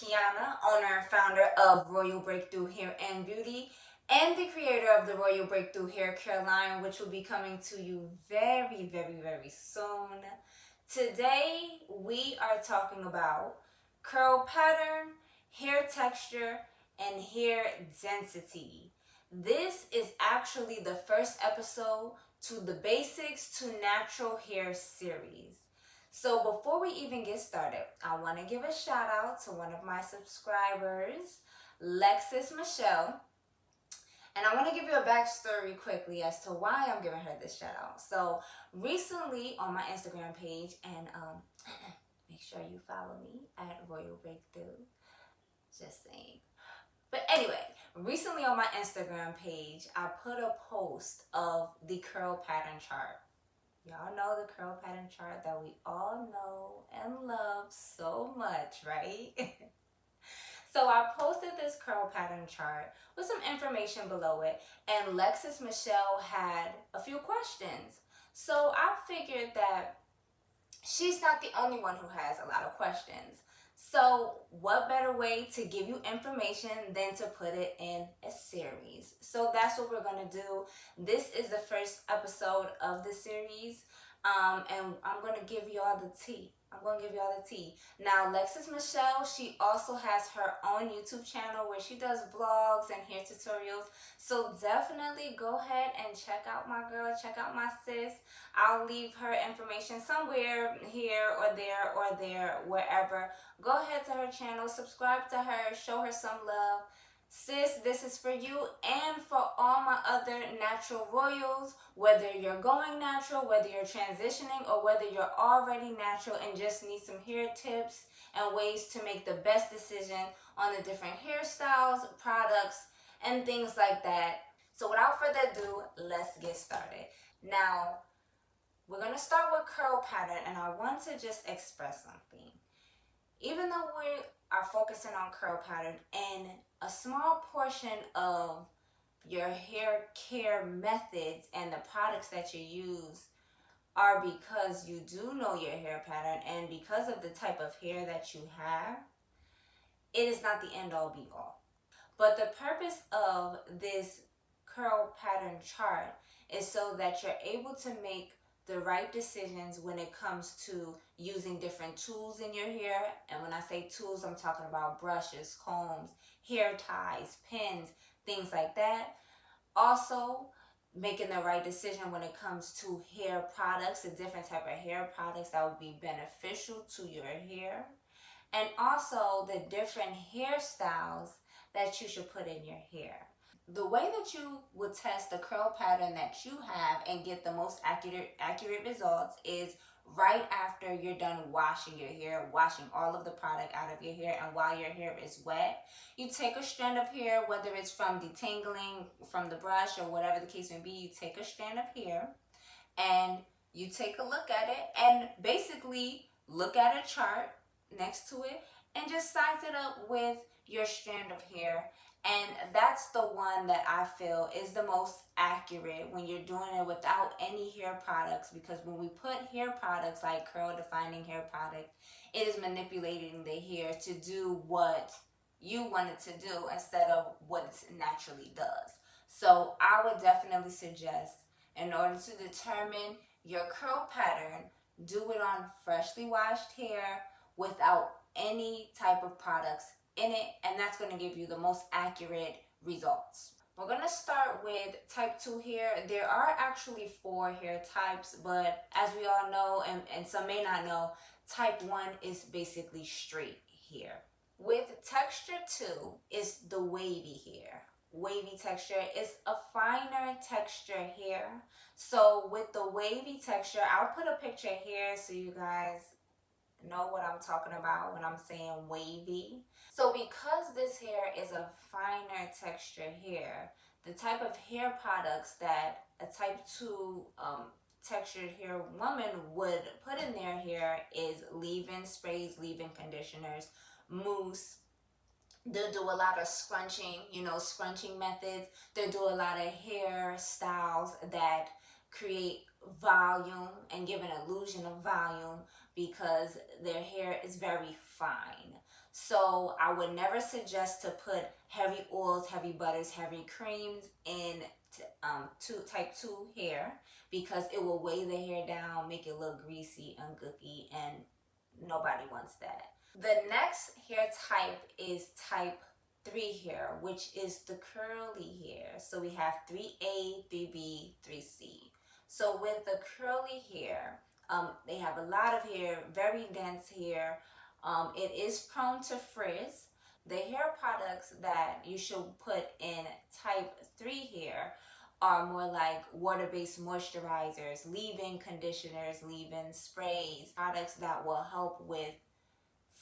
Kiana, owner and founder of Royal Breakthrough Hair and Beauty, and the creator of the Royal Breakthrough Hair Care line, which will be coming to you very, very, very soon. Today, we are talking about curl pattern, hair texture, and hair density. This is actually the first episode to the Basics to Natural Hair series. So before we even get started, I want to give a shout out to one of my subscribers, Lexis Michelle. And I want to give you a backstory quickly as to why I'm giving her this shout out. So recently on my Instagram page, and make sure you follow me at Royal Breakthrough. Just saying. But anyway, recently on my Instagram page, I put a post of the curl pattern chart. Y'all know the curl pattern chart that we all know and love so much, right? So I posted this curl pattern chart with some information below it, and Lexis Michelle had a few questions. So I figured that she's not the only one who has a lot of questions. So what better way to give you information than to put it in a series? So that's what we're going to do. This is the first episode of the series, and I'm going to give you all the tea. Now, Lexis Michelle, she also has her own YouTube channel where she does vlogs and hair tutorials. So definitely go ahead and check out my girl, check out my sis. I'll leave her information somewhere here or there, wherever. Go ahead to her channel, subscribe to her, show her some love. Sis, this is for you and for all my other natural royals, whether you're going natural, whether you're transitioning, or whether you're already natural and just need some hair tips and ways to make the best decision on the different hairstyles, products, and things like that. So without further ado, let's get started. Now, we're going to start with curl pattern, and I want to just express something. Even though we are focusing on curl pattern, and a small portion of your hair care methods and the products that you use are because you do know your hair pattern and because of the type of hair that you have, it is not the end all be all. But the purpose of this curl pattern chart is so that you're able to make the right decisions when it comes to using different tools in your hair. And when I say tools, I'm talking about brushes, combs, hair ties, pins, things like that. Also, making the right decision when it comes to hair products, a different type of hair products that would be beneficial to your hair. And also the different hairstyles that you should put in your hair. The way that you would test the curl pattern that you have and get the most accurate results is right after you're done washing your hair, washing all of the product out of your hair, and while your hair is wet, you take a strand of hair, whether it's from detangling from the brush or whatever the case may be, you take a strand of hair and you take a look at it and basically look at a chart next to it and just size it up with your strand of hair. And that's the one that I feel is the most accurate when you're doing it without any hair products, because when we put hair products like curl defining hair product, it is manipulating the hair to do what you want it to do instead of what it naturally does. So I would definitely suggest, in order to determine your curl pattern, do it on freshly washed hair without any type of products in it, and that's going to give you the most accurate results. We're going to start with type 2 hair. There are actually 4 hair types, but as we all know, and some may not know, type 1 is basically straight hair. With texture 2 is the wavy hair. Wavy texture is a finer texture hair. So with the wavy texture, I'll put a picture here so you guys know what I'm talking about when I'm saying wavy. So because this hair is a finer texture hair, the type of hair products that a type 2 textured hair woman would put in their hair is leave-in sprays, leave-in conditioners, mousse. They'll do a lot of scrunching, scrunching methods. They'll do a lot of hairstyles that create volume and give an illusion of volume because their hair is very fine. So I would never suggest to put heavy oils, heavy butters, heavy creams in type 2 hair, because it will weigh the hair down, make it look greasy and gooky, and nobody wants that. The next hair type is type 3 hair, which is the curly hair. So we have 3A, 3B, 3C. So with the curly hair, they have a lot of hair, very dense hair. It is prone to frizz. The hair products that you should put in type 3 hair are more like water-based moisturizers, leave-in conditioners, leave-in sprays, products that will help with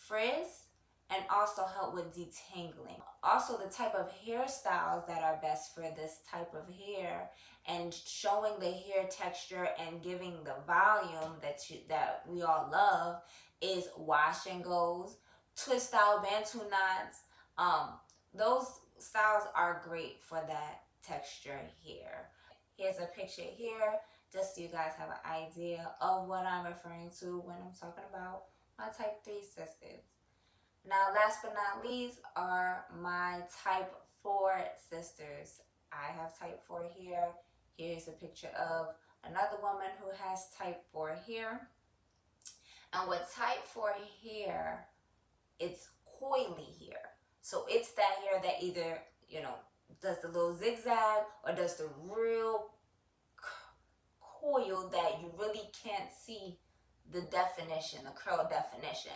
frizz and also help with detangling. Also, the type of hairstyles that are best for this type of hair and showing the hair texture and giving the volume that we all love is wash and goes, twist style bantu knots. Those styles are great for that texture hair. Here's a picture here, just so you guys have an idea of what I'm referring to when I'm talking about my type 3 sisters. Now, last but not least are my type 4 sisters. I have type 4 here. Here's a picture of another woman who has type 4 here. And with type 4 hair, it's coily hair. So it's that hair that either, does the little zigzag or does the real coil that you really can't see the definition, the curl definition.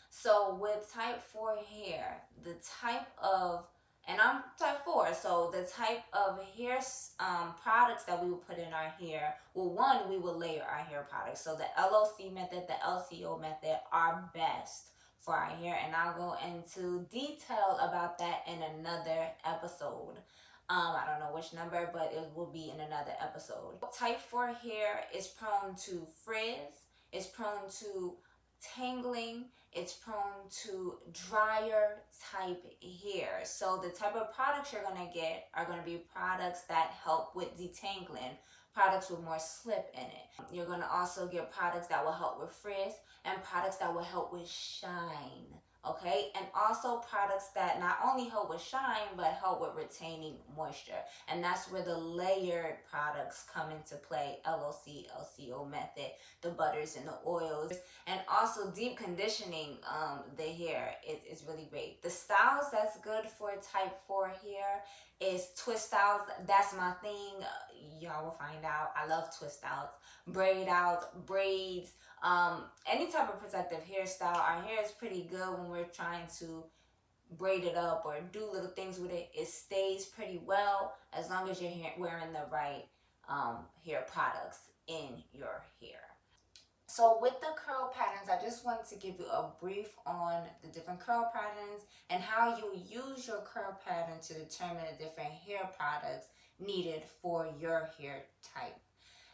So with type 4 hair, the type of, and I'm type 4, so the type of hair products that we will put in our hair, well, one, we will layer our hair products. So the LOC method, the LCO method are best for our hair, and I'll go into detail about that in another episode. I don't know which number, but it will be in another episode. Type 4 hair is prone to frizz, it's prone to tangling, it's prone to drier type hair. So the type of products you're going to get are going to be products that help with detangling, products with more slip in it. You're going to also get products that will help with frizz and products that will help with shine. Okay, and also products that not only help with shine but help with retaining moisture, and that's where the layered products come into play. LOC, LCO method, the butters and the oils, and also deep conditioning the hair is really great. The styles that's good for type 4 hair is twist styles. That's my thing. Y'all will find out. I love twist styles, braid outs, braids, any type of protective hairstyle. Our hair is pretty good when we're trying to braid it up or do little things with it. It stays pretty well as long as you're wearing the right hair products in your hair. So with the curl patterns, I just wanted to give you a brief on the different curl patterns and how you use your curl pattern to determine the different hair products needed for your hair type.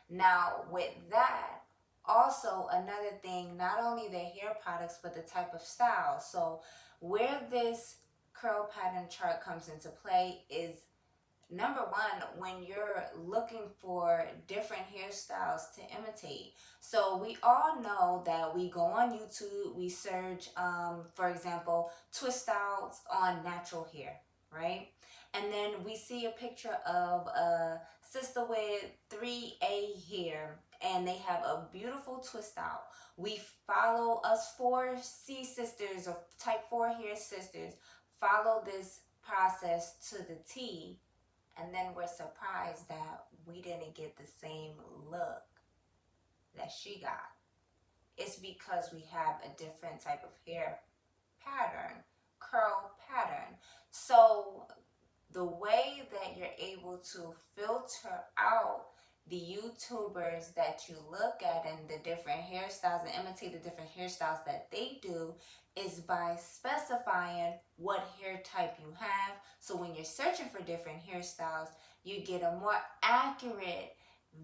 Now with that, also another thing, not only the hair products but the type of style. So where this curl pattern chart comes into play is, number one, when you're looking for different hairstyles to imitate. So we all know that we go on YouTube, we search, for example, twist styles on natural hair, right? And then we see a picture of a sister with 3A hair, and they have a beautiful twist out. We follow, us 4C sisters or type 4 hair sisters, follow this process to the T, and then we're surprised that we didn't get the same look that she got. It's because we have a different type of hair pattern, curl pattern. So the way that you're able to filter out the YouTubers that you look at and the different hairstyles and imitate the different hairstyles that they do is by specifying what hair type you have. So when you're searching for different hairstyles, you get a more accurate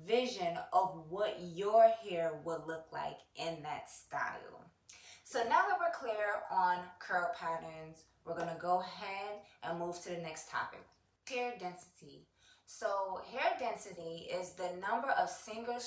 vision of what your hair would look like in that style. So now that we're clear on curl patterns, we're going to go ahead and move to the next topic. Hair density. So hair density is the number of single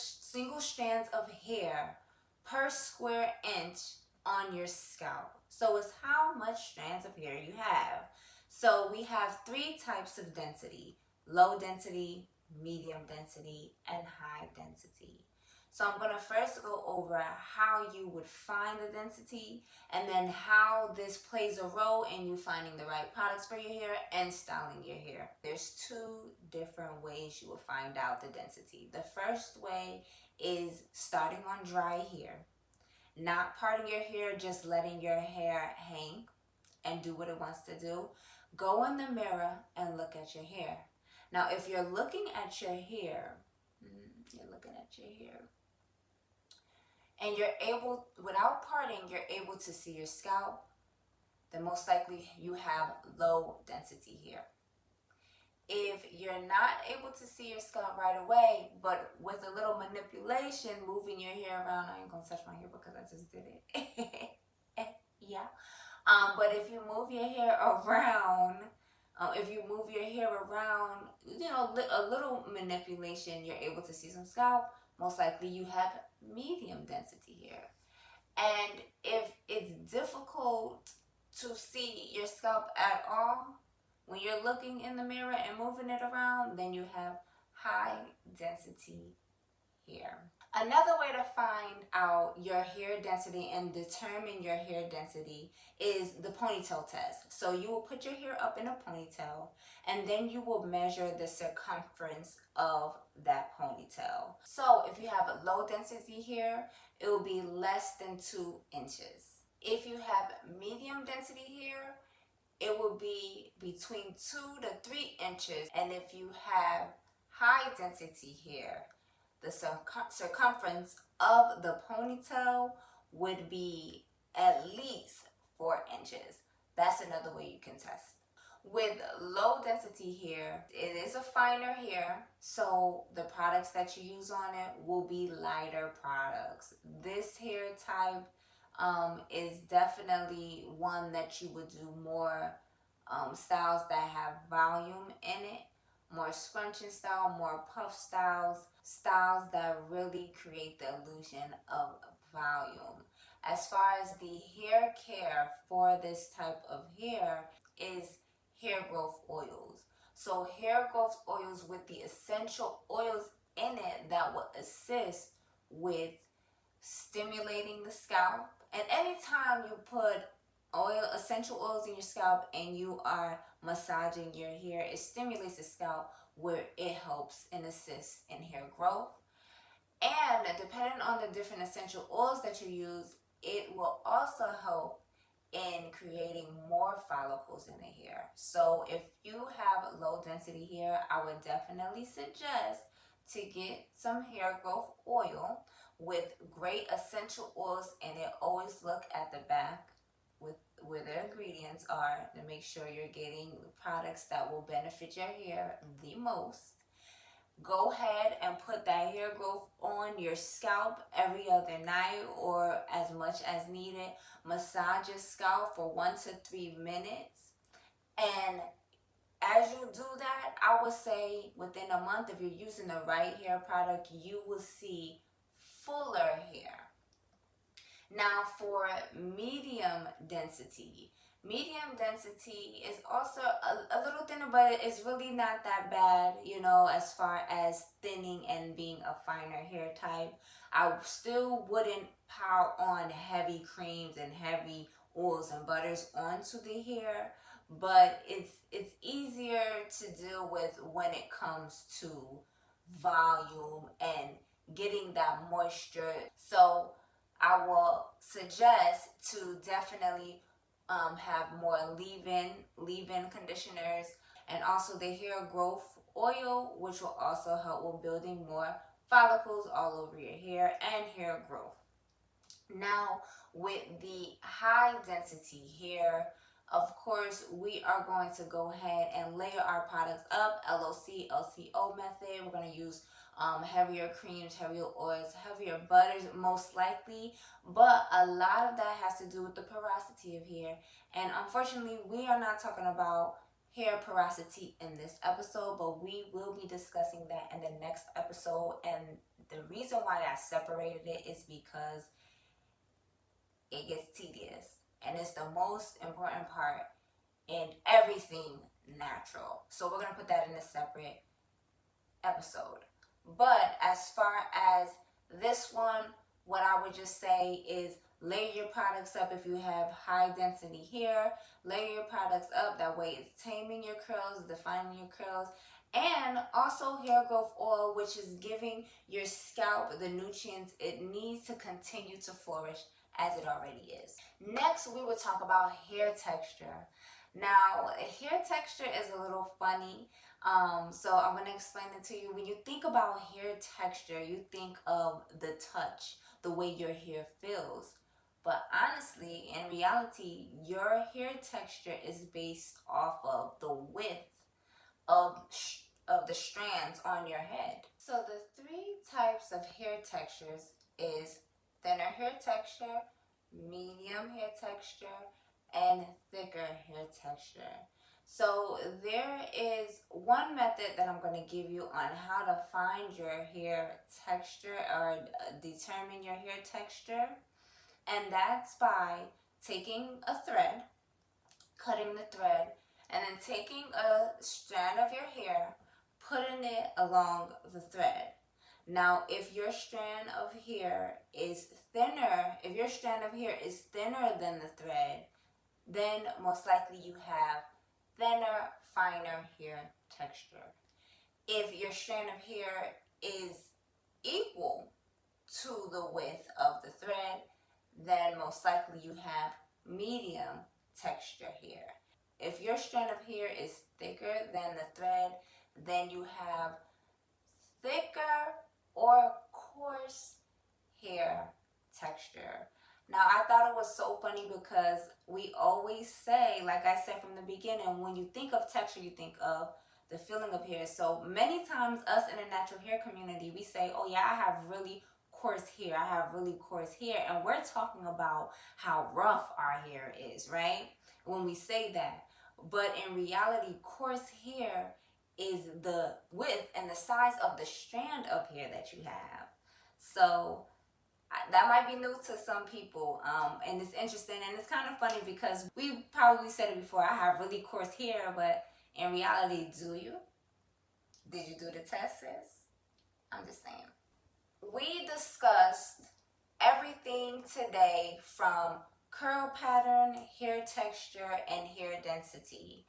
strands of hair per square inch on your scalp. So it's how much strands of hair you have. So we have three types of density: low density, medium density, and high density. So I'm going to first go over how you would find the density, and then how this plays a role in you finding the right products for your hair and styling your hair. There's two different ways you will find out the density. The first way is starting on dry hair, not parting your hair, just letting your hair hang and do what it wants to do. Go in the mirror and look at your hair. Now, if you're looking at your hair, you're looking at your hair, and you're able, without parting, you're able to see your scalp, then most likely you have low density hair. If you're not able to see your scalp right away, but with a little manipulation, moving your hair around, I ain't gonna touch my hair because I just did it. Yeah. But if you move your hair around, a little manipulation, you're able to see some scalp. Most likely you have medium density hair. And if it's difficult to see your scalp at all when you're looking in the mirror and moving it around, then you have high density hair. Another way to find out your hair density and determine your hair density is the ponytail test. So you will put your hair up in a ponytail, and then you will measure the circumference of that ponytail. So if you have a low density hair, it will be less than 2 inches. If you have medium density hair, it will be between 2 to 3 inches. And if you have high density hair, the circumference of the ponytail would be at least 4 inches. That's another way you can test. With low density hair, it is a finer hair, so the products that you use on it will be lighter products. This hair type is definitely one that you would do more styles that have volume in it, more scrunching style, more puff styles that really create the illusion of volume. As far as the hair care for this type of hair is hair growth oils. So hair growth oils with the essential oils in it that will assist with stimulating the scalp. And anytime you put essential oils in your scalp and you are massaging your hair, it stimulates the scalp where it helps and assists in hair growth. And depending on the different essential oils that you use, it will also help in creating more follicles in the hair. So if you have low density hair, I would definitely suggest to get some hair growth oil with great essential oils, and it. Always look at the back with where the ingredients are to make sure you're getting products that will benefit your hair the most. Go ahead and put that hair growth on your scalp every other night or as much as needed. Massage your scalp for 1 to 3 minutes. And as you do that, I would say within a month, if you're using the right hair product, you will see fuller hair. Now for medium density is also a little thinner, but it's really not that bad, as far as thinning and being a finer hair type. I still wouldn't pile on heavy creams and heavy oils and butters onto the hair, but it's easier to deal with when it comes to volume and getting that moisture. So I will suggest to definitely have more leave-in conditioners, and also the hair growth oil, which will also help with building more follicles all over your hair and hair growth. Now, with the high density hair, of course, we are going to go ahead and layer our products up, LOC, LCO method. We're going to use heavier creams, heavier oils, heavier butters, most likely. But a lot of that has to do with the porosity of hair. And unfortunately, we are not talking about hair porosity in this episode, but we will be discussing that in the next episode. And the reason why I separated it is because it gets tedious. And it's the most important part in everything natural. So we're going to put that in a separate episode. But as far as this one, what I would just say is layer your products up. If you have high density hair, layer your products up. That way it's taming your curls, defining your curls. And also hair growth oil, which is giving your scalp the nutrients it needs to continue to flourish as it already is. Next, we will talk about hair texture. Now, hair texture is a little funny. So I'm going to explain it to you. When you think about hair texture, you think of the touch, the way your hair feels. But honestly, in reality, your hair texture is based off of the width of the strands on your head. So the three types of hair textures is thinner hair texture, medium hair texture, and thicker hair texture. So there is one method that I'm going to give you on how to find your hair texture or determine your hair texture. And that's by taking a thread, cutting the thread, and then taking a strand of your hair, putting it along the thread. Now, if your strand of hair is thinner, if your strand of hair is thinner than the thread, then most likely you have thinner, finer hair texture. If your strand of hair is equal to the width of the thread, then most likely you have medium texture hair. If your strand of hair is thicker than the thread, then you have thicker or coarse hair texture. Now, I thought it was so funny because we always say, like I said from the beginning, when you think of texture, you think of the feeling of hair. So many times us in the natural hair community, we say, oh yeah, I have really coarse hair. I have really coarse hair. And we're talking about how rough our hair is, right? When we say that. But in reality, coarse hair is the width and the size of the strand of hair that you have. So that might be new to some people, and it's interesting, and it's kind of funny because we probably said it before, I have really coarse hair, but in reality, do you? Did you do the test, sis? I'm just saying. We discussed everything today from curl pattern, hair texture, and hair density.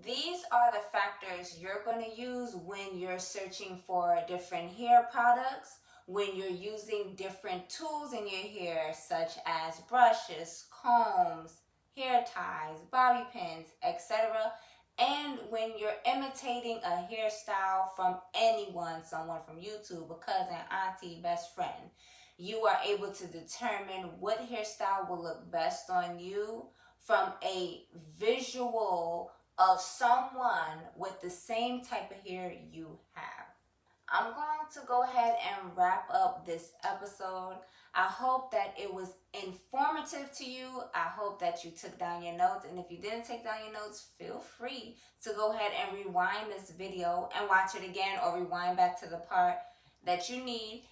These are the factors you're going to use when you're searching for different hair products, when you're using different tools in your hair, such as brushes, combs, hair ties, bobby pins, etc. And when you're imitating a hairstyle from anyone, someone from YouTube, a cousin, auntie, best friend, you are able to determine what hairstyle will look best on you from a visual of someone with the same type of hair you have. I'm going to go ahead and wrap up this episode. I hope that it was informative to you. I hope that you took down your notes. And if you didn't take down your notes, feel free to go ahead and rewind this video and watch it again, or rewind back to the part that you need.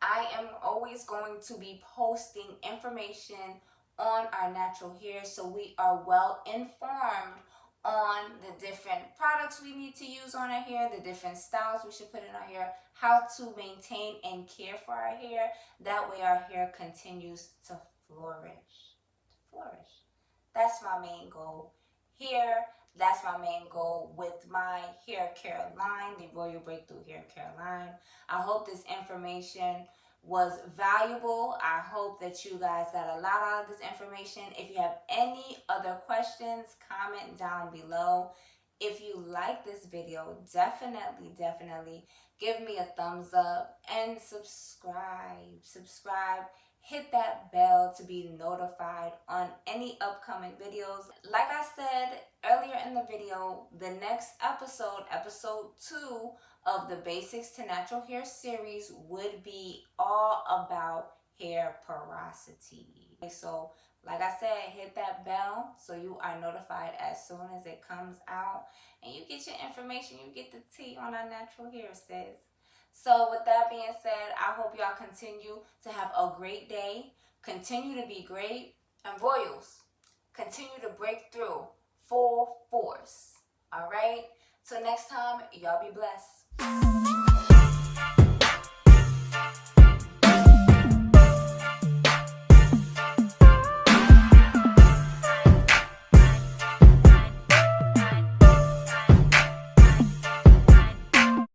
I am always going to be posting information on our natural hair so we are well informed on the different products we need to use on our hair, the different styles we should put in our hair, how to maintain and care for our hair. That way our hair continues to flourish. That's my main goal here. That's my main goal with my hair care line, the Royal Breakthrough Hair Care line. I hope this information was valuable. I hope that you guys got a lot out of this information. If you have any other questions, comment down below. If you like this video, definitely give me a thumbs up and subscribe. Hit that bell to be notified on any upcoming videos. Like I said earlier in the video, the next episode, episode 2 of the Basics to Natural Hair series, would be all about hair porosity. So like I said, hit that bell so you are notified as soon as it comes out, and you get your information, you get the tea on our natural hair, sis. So with that being said, I hope y'all continue to have a great day. Continue to be great. And Royals, continue to break through full force. All right? Till next time, y'all be blessed.